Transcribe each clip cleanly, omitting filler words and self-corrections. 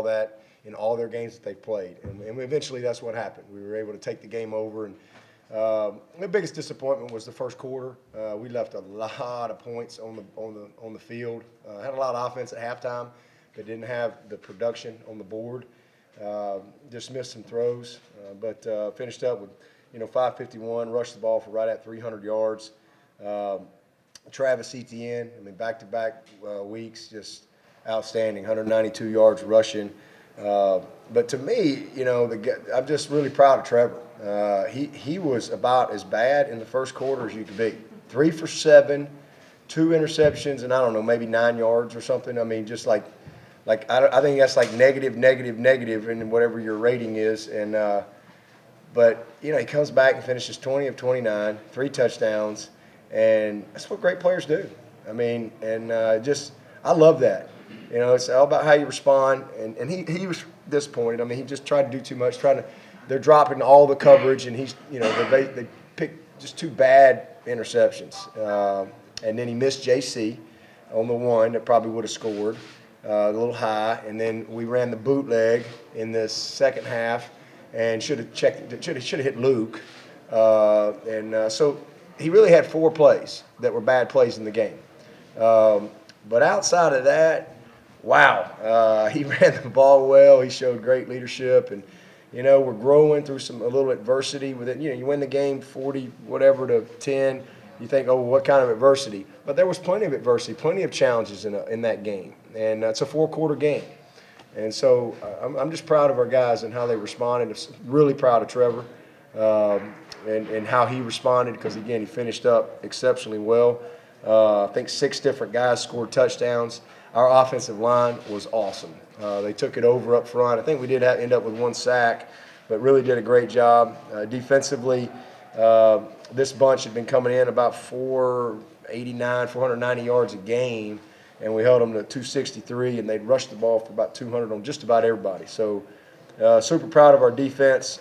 that in all their games that they've played. And eventually that's what happened. We were able to take the game over. And the biggest disappointment was the first quarter. We left a lot of points on the field. Had a lot of offense at halftime, but didn't have the production on the board. Just missed some throws, but finished up with 551, rushed the ball for right at 300 yards. Travis Etienne, back-to-back weeks, just outstanding, 192 yards rushing. But to me, I'm just really proud of Trevor. He was about as bad in the first quarter as you could be. 3 for 7, 2 interceptions, and I don't know, maybe 9 yards or something. Just like I think that's like negative, and whatever your rating is. And but he comes back and finishes 20 of 29, 3 touchdowns, and that's what great players do. I love that. It's all about how you respond. And he was disappointed. He just tried to do too much. They're dropping all the coverage, and they picked just 2 bad interceptions. And then he missed JC on the one that probably would have scored a little high. And then we ran the bootleg in the second half and should have hit Luke. So he really had 4 plays that were bad plays in the game. But outside of that, wow, he ran the ball well. He showed great leadership, and we're growing through a little adversity with it. You win the game 40 whatever to 10. You think, oh, what kind of adversity? But there was plenty of adversity, plenty of challenges in that game, and it's a 4-quarter game. And so I'm just proud of our guys and how they responded. Really proud of Trevor and how he responded, because again, he finished up exceptionally well. I think 6 different guys scored touchdowns. Our offensive line was awesome. They took it over up front. I think we did end up with 1 sack, but really did a great job. Defensively, this bunch had been coming in about 490 yards a game, and we held them to 263, and they'd rushed the ball for about 200 on just about everybody. So super proud of our defense.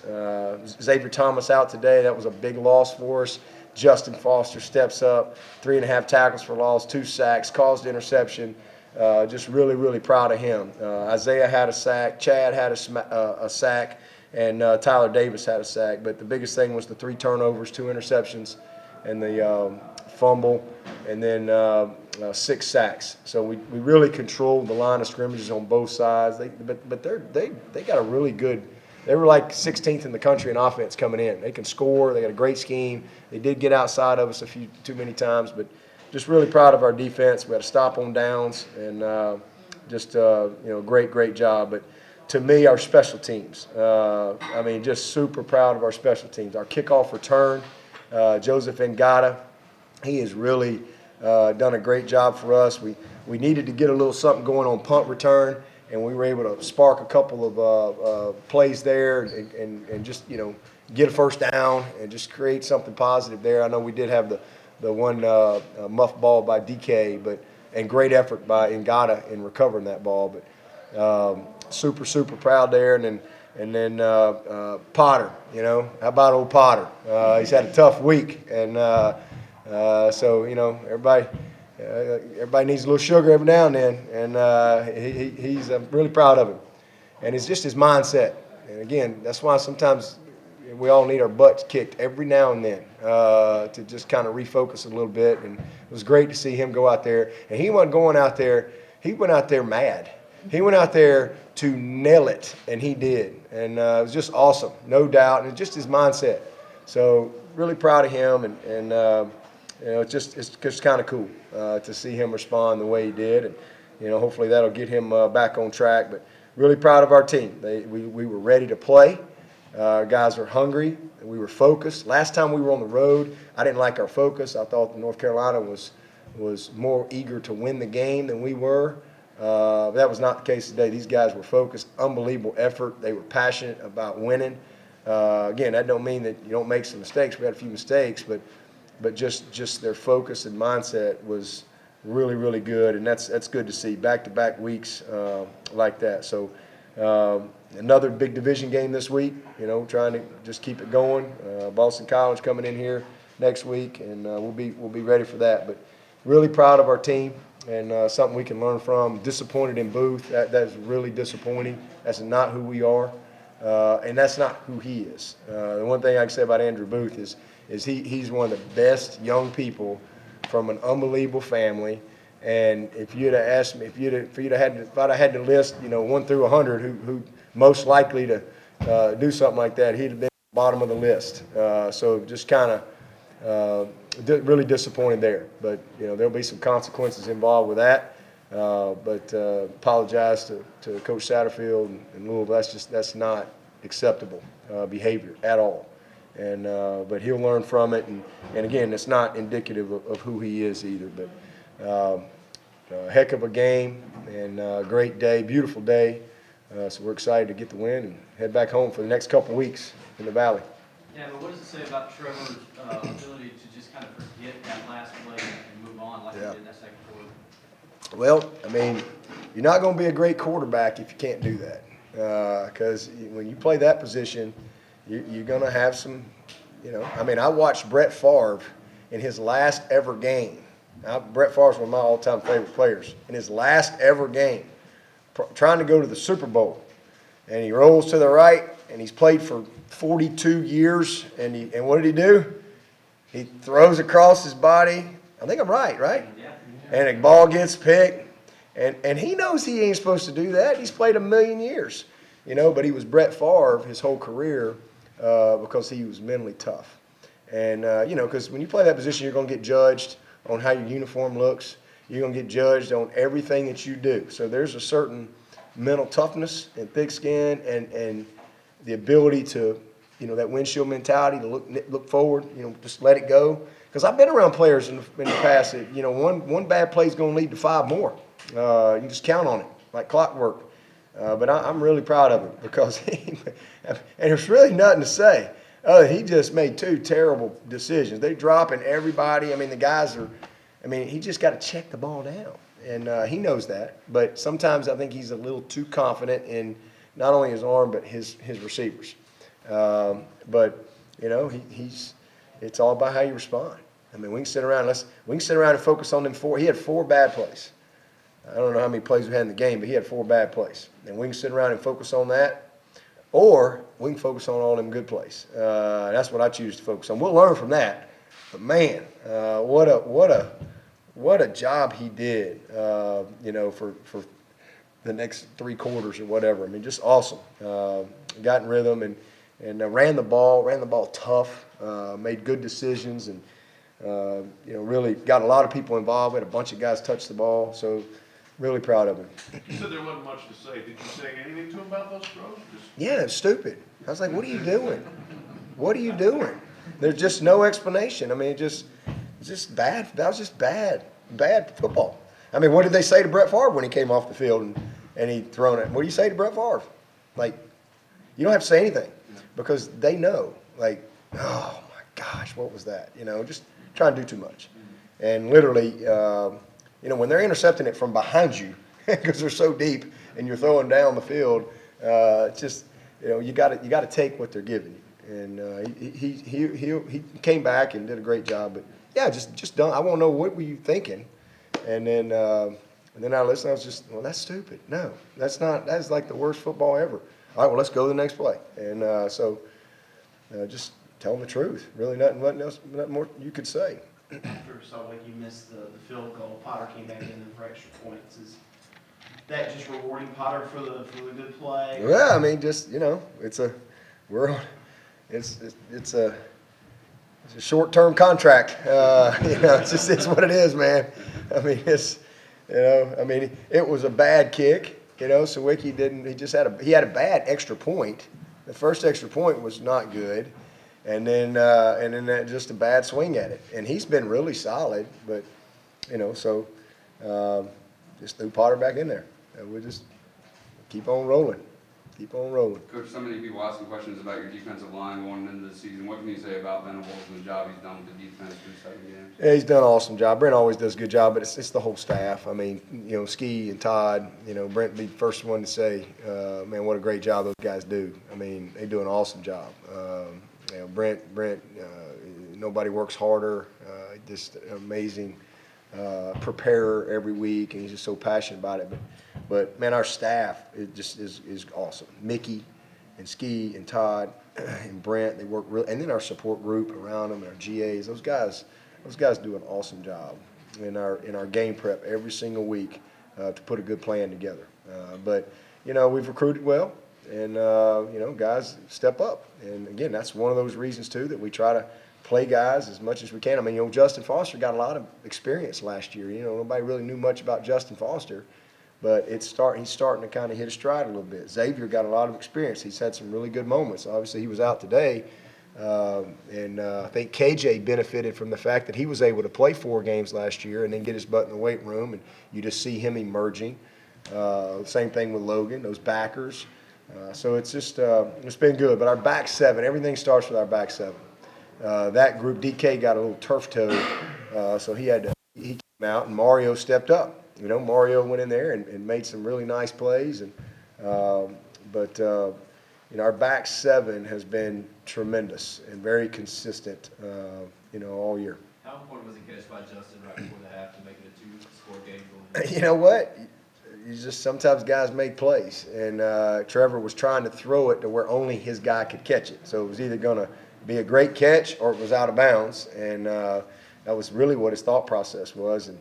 Xavier Thomas out today. That was a big loss for us. Justin Foster steps up, 3.5 tackles for loss, 2 sacks, caused interception. Just really, really proud of him. Isaiah had a sack, Chad had a sack, and Tyler Davis had a sack. But the biggest thing was the 3 turnovers, 2 interceptions, and the fumble, and then 6 sacks. So we really controlled the line of scrimmages on both sides. They got a really good. They were like 16th in the country in offense coming in. They can score. They got a great scheme. They did get outside of us too many times, but just really proud of our defense. We had a stop on downs, and great job. But to me, our special teams, just super proud of our special teams. Our kickoff return, Joseph Ngata, he has really done a great job for us. We needed to get a little something going on punt return, and we were able to spark a couple of plays there and just get a first down and just create something positive there. I know we did have the one muff ball by DK, and great effort by Ngata in recovering that ball. But super proud there. And then Potter, how about old Potter? He's had a tough week, and so everybody needs a little sugar every now and then, and he's really proud of him. And it's just his mindset. And again, that's why sometimes we all need our butts kicked every now and then to just kind of refocus a little bit. And it was great to see him go out there. And he wasn't going out there. He went out there mad. He went out there to nail it, and he did. And it was just awesome, no doubt. And it's just his mindset. So really proud of him, and it's just kind of cool to see him respond the way he did. And hopefully that'll get him back on track. But really proud of our team. We were ready to play. Our guys were hungry, and we were focused. Last time we were on the road, I didn't like our focus. I thought North Carolina was more eager to win the game than we were. That was not the case today. These guys were focused, unbelievable effort. They were passionate about winning. Again, that don't mean that you don't make some mistakes. We had a few mistakes, but just their focus and mindset was really, really good, and that's good to see. Back-to-back weeks like that. So another big division game this week, trying to just keep it going. Boston College coming in here next week, and we'll be ready for that. But really proud of our team. and something we can learn from. Disappointed in Booth. That is really disappointing. That's not who we are, and that's not who he is. The one thing I can say about Andrew Booth is he's one of the best young people from an unbelievable family. And if you'd have asked me, if I'd have had to list, 1 through 100, who most likely to do something like that, he'd have been at the bottom of the list. So just kind of really disappointed there. But there'll be some consequences involved with that. But apologize to Coach Satterfield and Louisville. That's not acceptable behavior at all. And but he'll learn from it. And again, it's not indicative of who he is either. But heck of a game and great day, beautiful day. So we're excited to get the win and head back home for the next couple of weeks in the Valley. Yeah, but what does it say about Trevor's ability to just kind of forget that last play and move on like he did in that second quarter? Well, I mean, you're not going to be a great quarterback if you can't do that. Because when you play that position, you're going to have some, I mean, I watched Brett Favre in his last ever game. Now, Brett Favre's one of my all-time favorite players. In his last ever game, trying to go to the Super Bowl, and he rolls to the right, and he's played for 42 years, and what did he do? He throws across his body. I think I'm right? Yeah. And the ball gets picked, and he knows he ain't supposed to do that. He's played a million years, but he was Brett Favre his whole career because he was mentally tough. And, because when you play that position, you're going to get judged on how your uniform looks. You're going to get judged on everything that you do. So there's a certain mental toughness and thick skin and the ability to, that windshield mentality to look forward, just let it go. Because I've been around players in the past that, one bad play is going to lead to 5 more. You can just count on it like clockwork. But I'm really proud of him because and there's really nothing to say. He just made 2 terrible decisions. They're dropping everybody. I mean, the guys are – he just got to check the ball down. And he knows that. But sometimes I think he's a little too confident in not only his arm but his receivers. But, it's all about how you respond. I mean, we can sit around and focus on them 4. He had 4 bad plays. I don't know how many plays we had in the game, but he had 4 bad plays. And we can sit around and focus on that. Or we can focus on all them good plays. That's what I choose to focus on. We'll learn from that. But man, what a job he did. For the next 3 quarters or whatever. I mean, just awesome. Got in rhythm and ran the ball tough. Made good decisions and really got a lot of people involved. Had a bunch of guys touch the ball. So. Really proud of him. You said there wasn't much to say. Did you say anything to him about those throws? Yeah, it's stupid. I was like, what are you doing? What are you doing? There's just no explanation. I mean, just bad. That was just bad football. I mean, what did they say to Brett Favre when he came off the field and he thrown it? What do you say to Brett Favre? Like, you don't have to say anything because they know. Like, oh my gosh, what was that? Just trying to do too much. And literally, when they're intercepting it from behind you because they're so deep and you're throwing down the field, you got to take what they're giving you. And he came back and did a great job. But yeah, just done. I want to know, what were you thinking? And then I listened. I was just, well, that's stupid. No, that's not. That's like the worst football ever. All right, well, let's go to the next play. And just tell them the truth. Really, nothing more you could say. After Salt Lake, you missed the field goal. Potter came back in for extra points. Is that just rewarding Potter for the good play? Yeah, I mean, just it's a short-term contract. It's what it is, man. I mean, it was a bad kick. Sawicki didn't. He had a bad extra point. The first extra point was not good. And then that just a bad swing at it. And he's been really solid, but, just threw Potter back in there. And we'll just keep on rolling. Coach, so many people asking questions about your defensive line going into the season. What can you say about Venables and the job he's done with the defense through 7 games? Yeah, he's done an awesome job. Brent always does a good job, but it's the whole staff. I mean, Ski and Todd, Brent be the first one to say, man, what a great job those guys do. I mean, they do an awesome job. Brent, nobody works harder. Just amazing preparer every week, and he's just so passionate about it. But man, our staff it just is awesome. Mickey and Ski and Todd and Brent, they work really, and then our support group around them and our GAs. Those guys do an awesome job in our game prep every single week to put a good plan together. But you know, we've recruited well, and you know, guys step up. And again, that's one of those reasons too that we try to play guys as much as we can. I mean, you know, Justin Foster got a lot of experience last year. You know, nobody really knew much about Justin Foster, but he's starting to kind of hit a stride a little bit. Xavier got a lot of experience. He's had some really good moments. Obviously, he was out today, and I think KJ benefited from the fact that he was able to play 4 games last year and then get his butt in the weight room, and you just see him emerging. Same thing with Logan, those backers. So it's just it's been good. But our back 7, everything starts with our back 7. That group, DK got a little turf toe, so he came out, and Mario stepped up. You know, Mario went in there and made some really nice plays. And you know, our back 7 has been tremendous and very consistent. You know, all year. How important was the catch by Justin right before the half to make it a 2-score game? You know what? You just sometimes guys make plays, and Trevor was trying to throw it to where only his guy could catch it. So it was either going to be a great catch or it was out of bounds, and that was really what his thought process was. And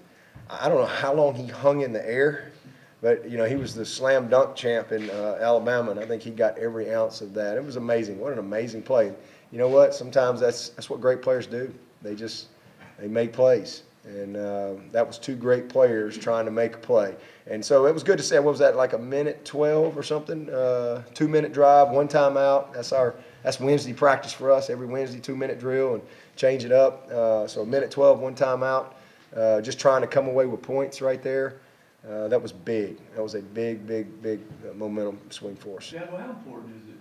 I don't know how long he hung in the air, but you know, he was the slam dunk champ in Alabama, and I think he got every ounce of that. It was amazing. What an amazing play. You know what? Sometimes that's what great players do. They make plays. And that was 2 great players trying to make a play. And so it was good to see. What was that, like a minute 12 or something? 2-minute drive, 1 timeout. That's Wednesday practice for us. Every Wednesday, 2-minute drill and change it up. So a minute 12, 1 timeout. Just trying to come away with points right there. That was big. That was a big momentum swing for us. Dabo, how important is it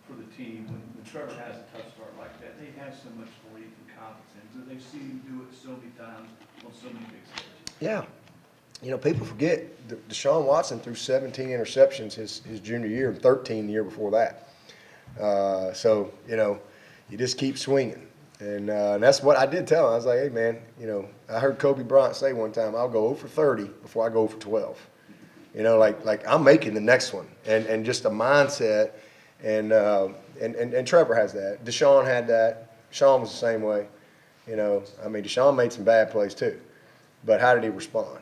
for the team when Trevor has a tough start like that? They have so much belief and confidence in him. They've seen him do it so many times on so many big stages. Yeah. You know, people forget Deshaun Watson threw 17 interceptions his junior year and 13 the year before that. So, you know, you just keep swinging. And that's what I did tell him. I was like, hey, man, you know, I heard Kobe Bryant say one time, I'll go 0 for 30 before I go 0 for 12. You know, like I'm making the next one. And just a mindset. And Trevor has that. Deshaun had that. Sean was the same way. You know, I mean, Deshaun made some bad plays too. But how did he respond?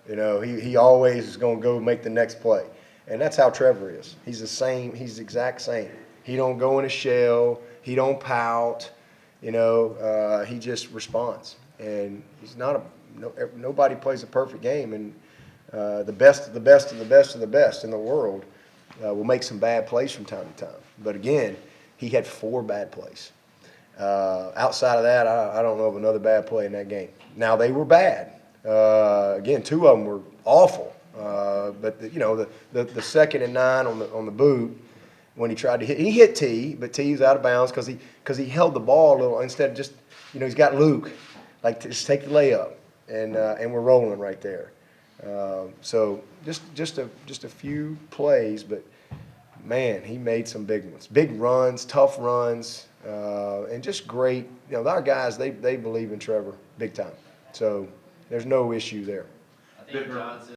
You know, he always is going to go make the next play. And that's how Trevor is. He's the same. He's the exact same. He don't go in a shell. He don't pout. You know, he just responds. And he's not nobody plays a perfect game. And the best of the best of the best of the best in the world will make some bad plays from time to time. But again, he had 4 bad plays. Outside of that, I don't know of another bad play in that game. Now, they were bad. Again, 2 of them were awful. But you know, the 2nd and 9 on the boot, when he tried to hit, he hit T, but T was out of bounds because he held the ball a little instead of just, you know, he's got Luke, like just take the layup, and we're rolling right there. So just a few plays, but man, he made some big ones, big runs, tough runs, and just great. You know, our guys, they believe in Trevor big time. So there's no issue there. I think Johnson